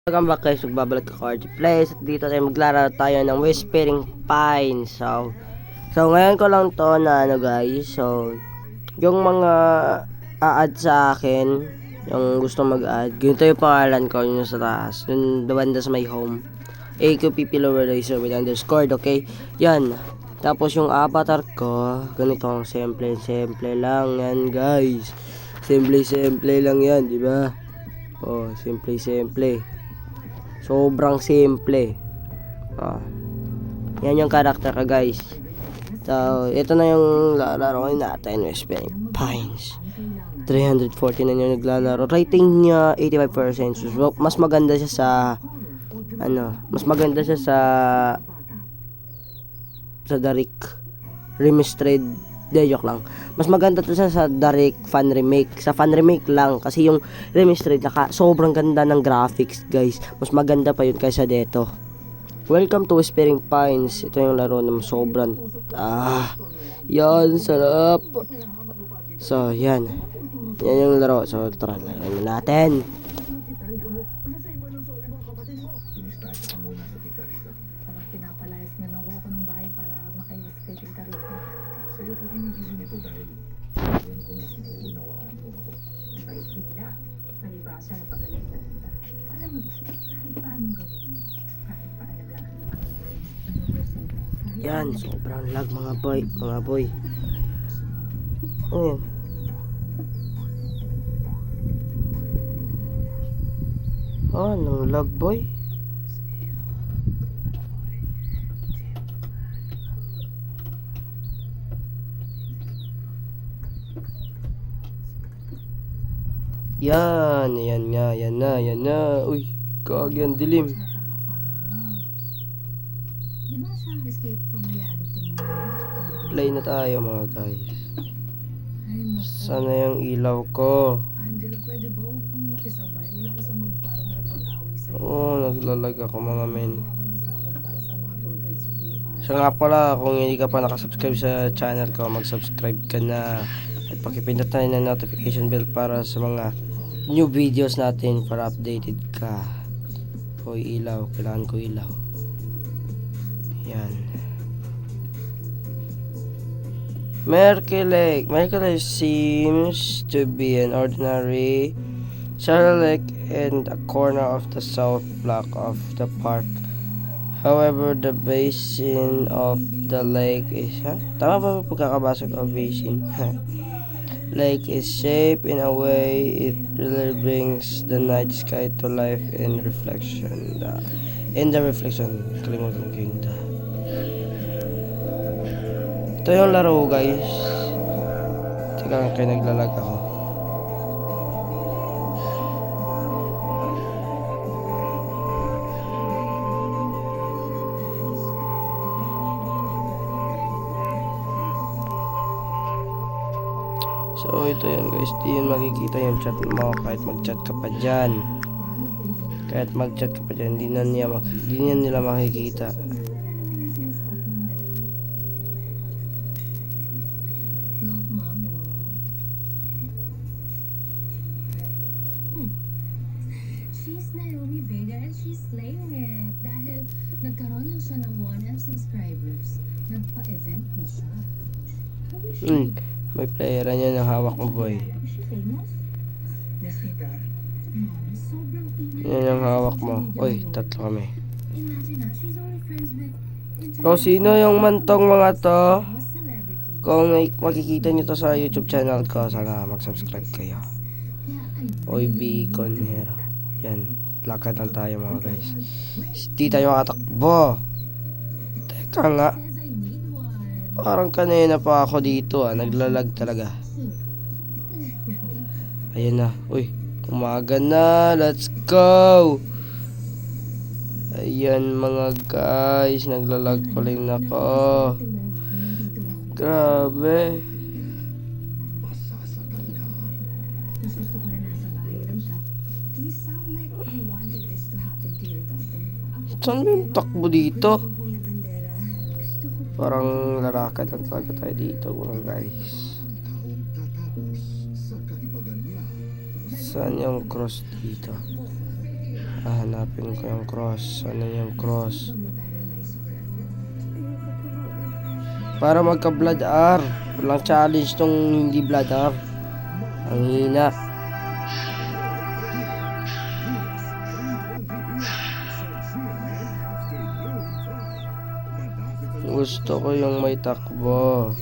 Welcome back guys, magbabalik ako RG Plays at dito tayo maglaro tayo ng Whispering Pines. So ngayon ko lang to na guys. So yung mga a-add sa akin, yung gusto mag-add, ganito yung pangalan ko, yung sa taas, yung the one sa my home, AQPP Lower Razor with underscore, okay? Yan. Tapos yung avatar ko, ganito, simple lang yan guys. Simple lang yan, di ba? Oh, simple. Sobrang simple. Yan yung karakter ka guys. So, ito na yung lalaroin natin. Whispering Pines. 340 na yung naglalaro. Rating niya 85%. So, mas maganda siya sa Darik Remastered. Joke lang. Mas maganda to sa Darik fan remake. Sa fan remake lang kasi yung remastered sobrang ganda ng graphics, guys. Mas maganda pa yun kaysa dito. Welcome to Whispering Pines. Ito yung laro na sobrang yan, sarap. So, yan. Yan yung laro. So, tara, laruin natin. Pinapalayas nga na ako ng bahay para makaiwas kay Tita Rita. Sa'yo ko hinihili nito dahil yun kung mas nauunawaan mo ako. Kahit bigla, palibasa na pagalit na kita. Alam mo, kahit paano gawin, kahit paalagaan ang Yan, sobrang lag mga boy. Nang lag boy. Yan na. Uy, kagyan dilim. Di ba siya escape from reality mo? Play na tayo mga guys. Ay, naku. Sana yung ilaw ko. Angela, pwede ba huwag kang makisabay? Wala ko sa mood para nakapag-away sa'yo. Naglalag ako mga men. Ako ng sahod para sa mga tour guides bukas. Siya nga pala, kung hindi ka pa nakasubscribe sa channel ko, mag-subscribe ka na. At pakipindot na rin ang notification bell para sa mga new videos natin para updated ka. Hoy, ilaw. Kailangan ko ilaw. Yan. Merkelek seems to be an ordinary shallow lake in a corner of the south block of the park. However, the basin of the lake is... Tama ba pagkakabasa ko? Basin. Lake is shaped in a way it really brings the night sky to life in reflection. In the reflection, kalimutan ko yun. Ito yung laro guys. Teka, kayo naglalag ako. So ito yan guys, di yun makikita yung chat mo kahit mag-chat ka pa dyan. Hindi na nila makikita. Look, Mama. She's Naomi Vega and she's slaying it. Dahil nagkaroon lang siya ng 1M subscribers. Nagpa-event na siya. May player niya ng hawak mo boy. Is she famous? Yes, tita. Sobrang init. Yan yung hawak mo. Uy, tatlo kami. Imagine na, she's only friends with So sino yung mantong mga to? celebrities. Kung makikita nyo to sa YouTube channel ko, sana mag-subscribe kayo. Oy, Beacon Hero. Yan, lakad lang tayo mga guys. Di tayo makatakbo. Teka nga, parang kanina pa ako dito naglalag talaga. Ayan na, uy, umaga na, let's go. Ayan mga guys, naglalag pa rin ako. Grabe. Nasusto ko na nasa bahay lang siya. You sound like you wanted this to happen to your daughter. Saan yung takbo dito? Hula bandera. Gusto ko Parang lalakad lang talaga tayo dito mga guys. Taong tatapos sa kaibagan niya. Saan yung cross dito? Hanapin ko yung cross. Ano yung cross? Para magka blood R. Walang challenge tong hindi blood R. Ang hina. Gusto ko yung may takbo.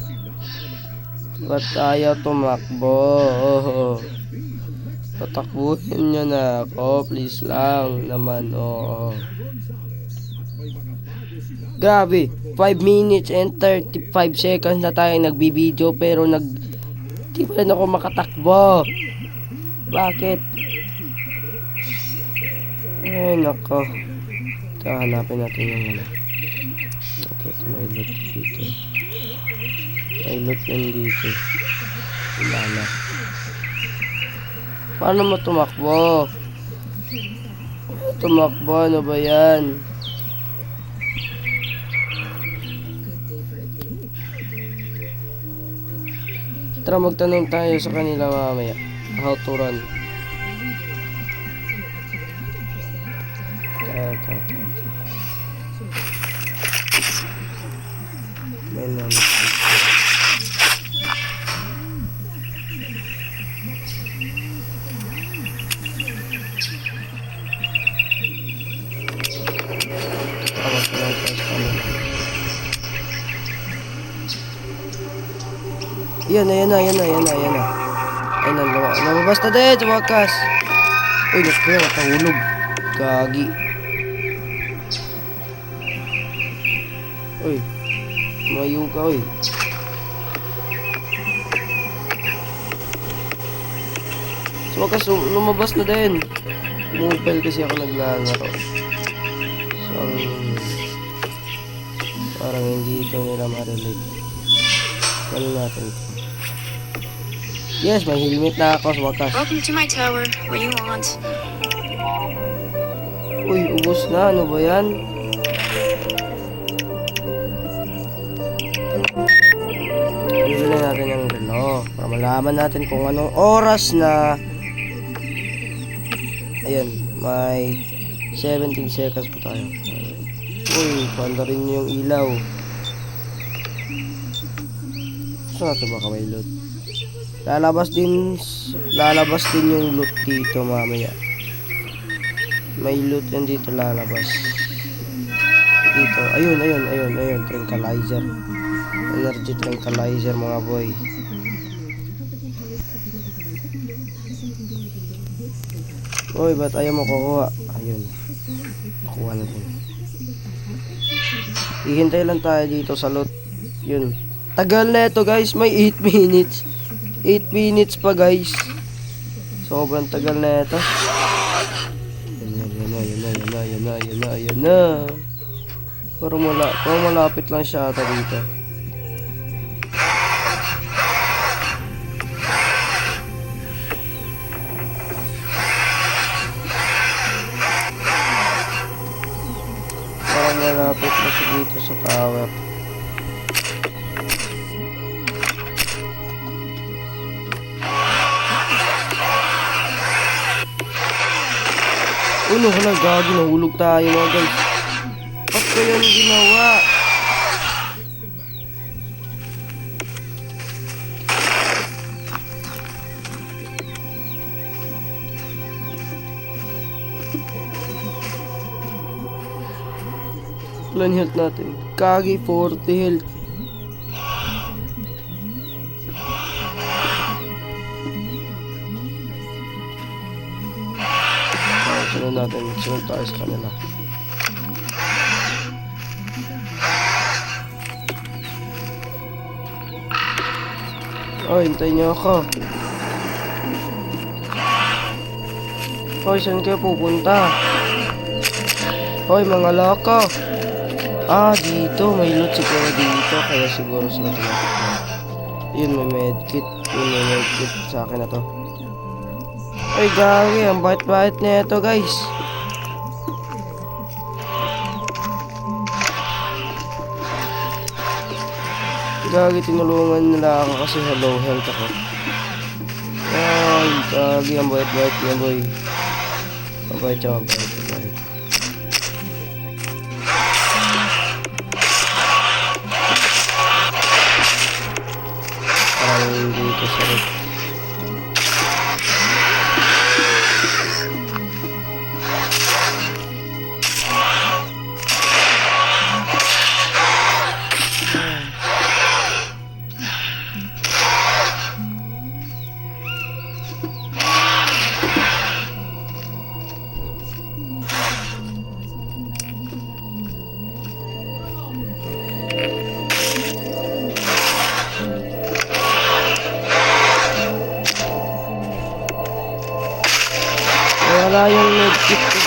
Ba't ayaw tumakbo? Tatakbuhin nyo na ako. Please lang naman. Oo. Grabe. 5 minutes and 35 seconds na tayo nagbibideo. Pero di pa rin ako makatakbo. Bakit? Ay nako. Hanapin natin yung ano. Ito may loot dito. May loot yan dito. Wala na. Paano mo tumakbo? Tumakbo, ano ba yan? Tara, magtanong tayo sa kanila mamaya. How to run. Ito. May naman. Yan na. Ayun na, lumabas na din sa wakas. Uy, nakahulog. Gagi. Uy, tumayo ka, uy. Sa wakas, lumabas na din. Mobile kasi ako naglalaro. So, parang hindi ito nila ma-relate. Ano natin ito? Yes, may helmet na ako sa wakas. Welcome to my tower. What you want? Uy, ubos na. Ano ba yan? Bibili natin yung relo para malaman natin kung anong oras na. Ayan, may 17 seconds pa tayo. Uy, panda rin yung ilaw. Saan natin baka may loot? Lalabas din yung loot dito mamaya. May loot yan dito lalabas. Dito. Ayun. Tranquilizer. Energy tranquilizer mga boy. Uy, ba't ayaw mo kukuha? Ayun. Kukuha na din. Hihintay lang tayo dito sa loot. Yun. Tagal na ito guys. May 8 minutes. 8 minutes pa guys. Sobrang tagal na ito. Yan na. Parang malapit lang siya ata dito. Parang malapit na siya dito sa tower. Uy, wala, gagi, nahulog tayo mga guys. Ba't ko yan ginawa? Ilan health natin? Gagi, 40 health. Sunod tayo sa kanila. Oh, hintayin niyo ako. Hoy, saan kayo pupunta? Hoy, mga loko. Dito. May loot siguro dito. Kaya siguro sila tumakot na. Yun, may medkit. May medkit sa akin na to. Ay, gagi. Ang bait-bait na ito, guys. Gagi, tinulungan nila ako kasi low health ako. Ay, gagi. Ang bait-bait niya, boy. Mabait siya.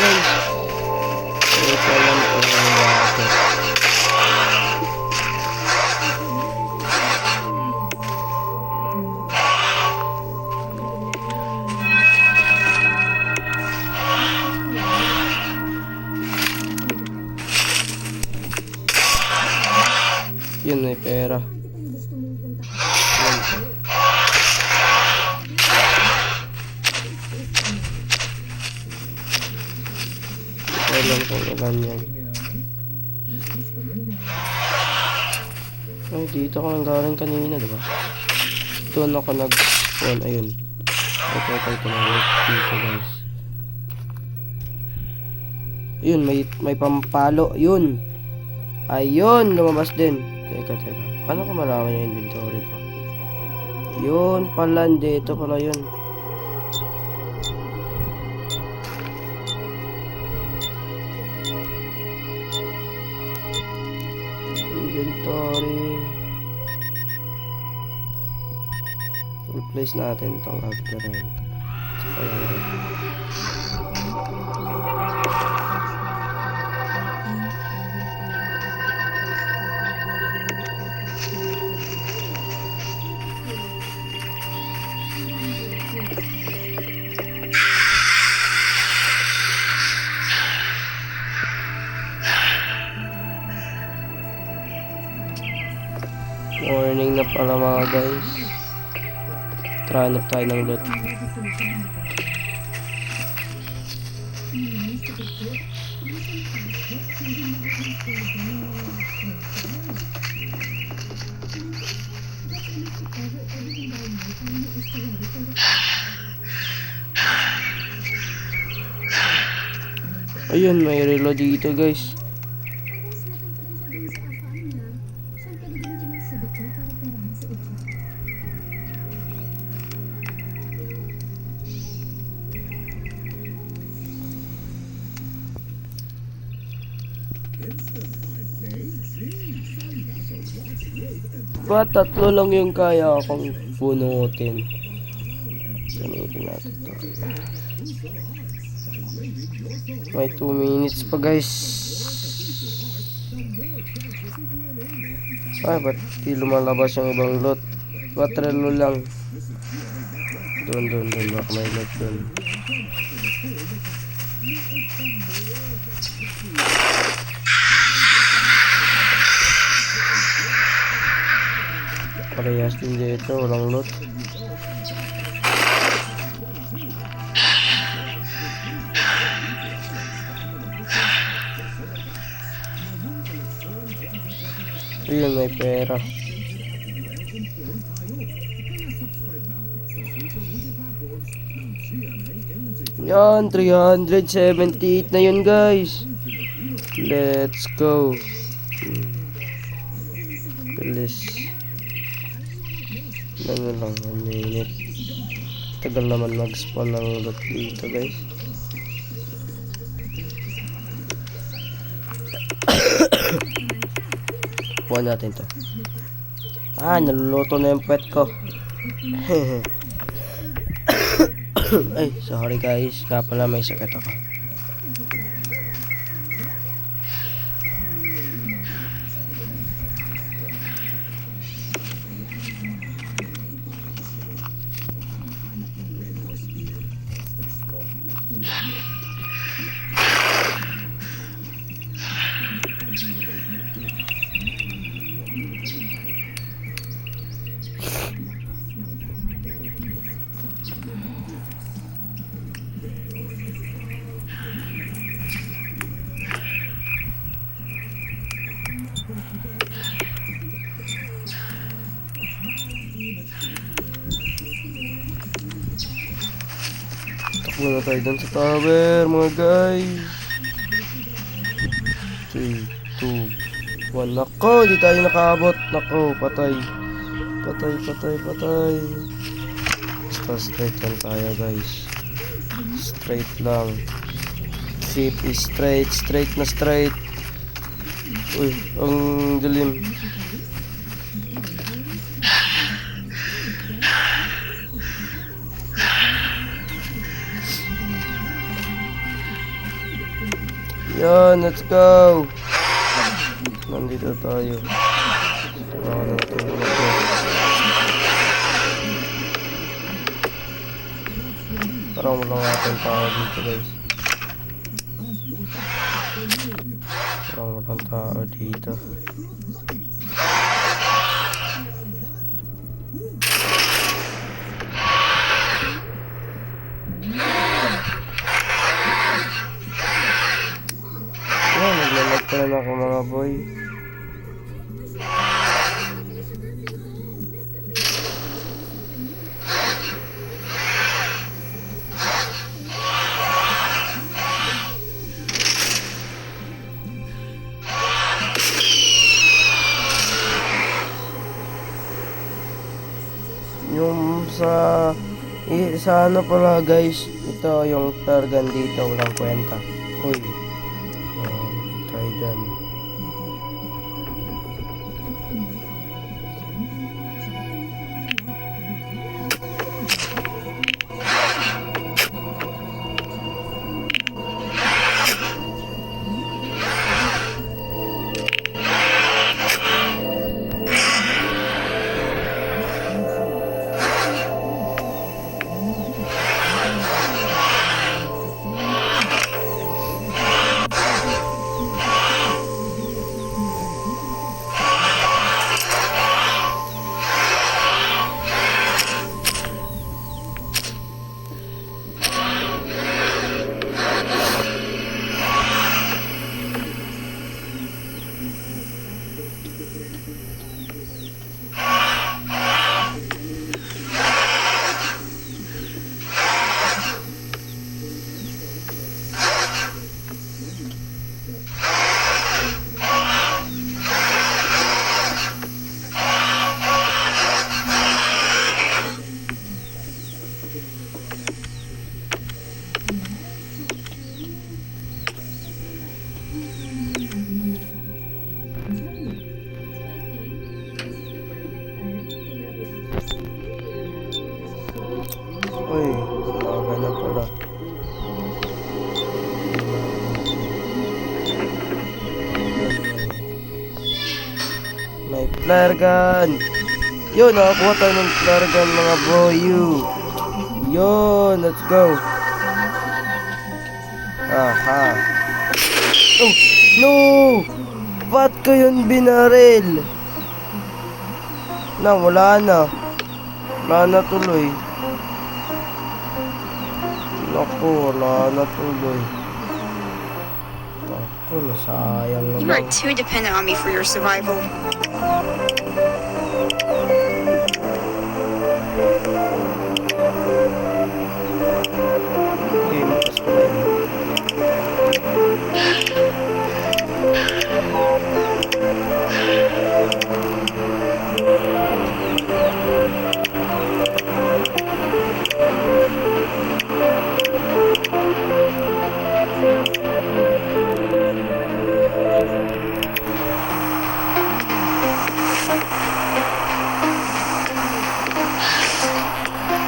guys. Ito lang po yung bakit. Yun, may pera. Yun po. Alam ko ilan yan. Ay, dito ako nang galing kanina, diba? Doon ako nag-spawn, ayun. Ito ko na dito, guys. Ayun, may pampalo, yun. Ayun, lumabas din. Teka. Paano ko malaman yung inventory ko? Yun pala, dito pala yun. Inventory. Replace natin itong Agdaran. Tsaka yung red. Morning na pala mga guys. Try na tayo ng loot. Ayun, may reload dito guys. Ba, tatlo lang yung kaya akong punutin. Gamitin natin to. May 2 minutes pa guys. Ay, ba't di lumalabas yung ibang loot? Ba't relo lang? Doon. Baka may loot doon. Parehas din dito, walang loot. Ayun, may pera. Yan, 378 na yun guys. Let's go. Bilis. Ano lang, 1 minute. Tagal naman mag-spawn ng loot dito guys. Kuha natin to. Naluluto na yung pet ko. Ay, sorry guys. Nga pala may sakit ako. Takbo na tayo dun sa tower mga guys. 3, 2, 1. Nako, di tayo nakaabot. Nako, patay. Basta straight lang tayo guys. Straight lang. Keep is straight na straight. Uy, ang dilim. Yan, let's go. Nandito tayo. Kailangan natin lumagyan. Parang walang ating tao dito guys. Parang walang tao dito. Yan, naglalag pa rin ako mga boy. Yung sa ano pala guys, ito yung targan dito, walang kwenta. Uy, try dyan. Uy, umaga na pala. May flare gun. Yun, nakakuha tayo ng flare gun mga boyu. Yun, let's go. Aha. Oh, no! Ba't ko yun binaril? Wala na. Wala na tuloy. Naku, wala na tuloy. Naku, nasayang You are naman. too dependent on me for your survival. Game pass ko na yun.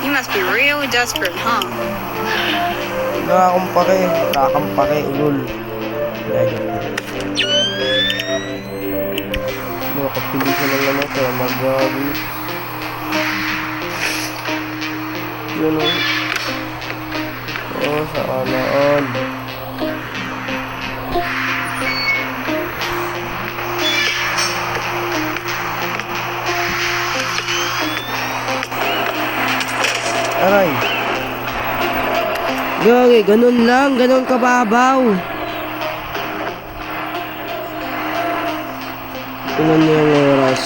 You must be really desperate, huh? Wala akong pake. Wala kang pake, ulol. Medyo. Kapili ko lang naman kaya mag-gabi. Yun o. Oh, sana all. Aray. Gagi, ganun lang, ganun kababaw. Tingnan niyo yung oras.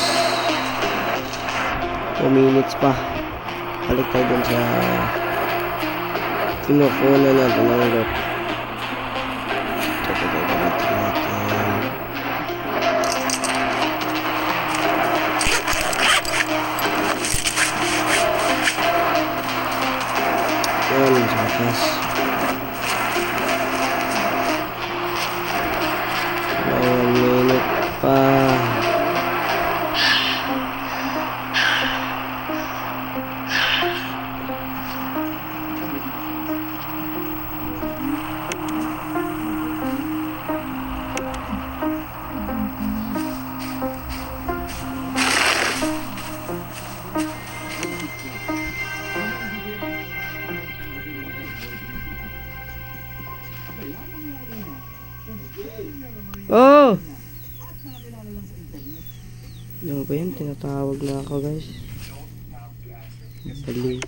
2 minutes pa. Balik tayo dun sa kinukunan natin ng loot. Ito gagamitin natin. Yun, sa atas. 1 minute pa. Oh! Ano ba yan? Tinatawag na ako guys. Baliw.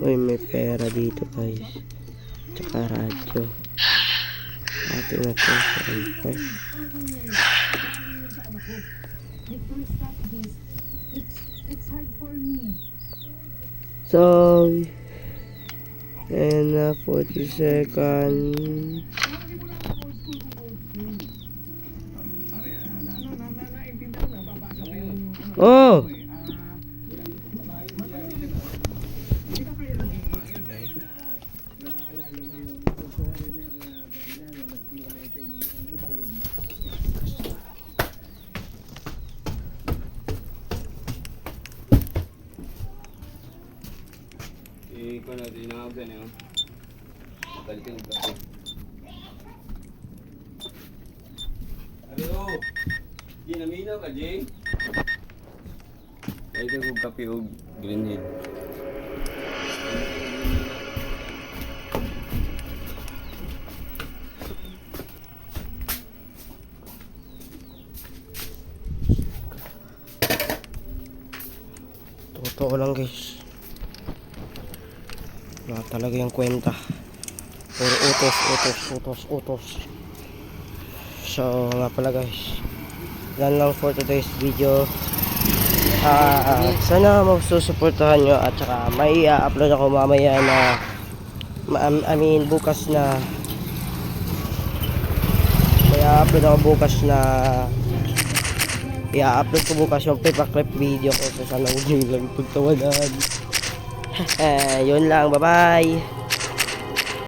Uy, may pera dito guys. Tsaka radyo. Atin na to sa iPad. So, and 40 seconds. Oh! Ikaw na, tinawag ka niyo. Balikan yung kape. Ano? Ginaminaw ka, Jay? Balikan yung kape o green hill. Totoo lang guys. Wala talaga yung kwenta. Puro utos. So nga pala guys, yan lang for today's video. Sana magsusuportahan nyo at saka may upload ako mamaya na bukas na may upload ako bukas na i-upload ko bukas yung paperclip video ko. So sana huwag nyo lang pagtawanan. Yun lang, bye bye.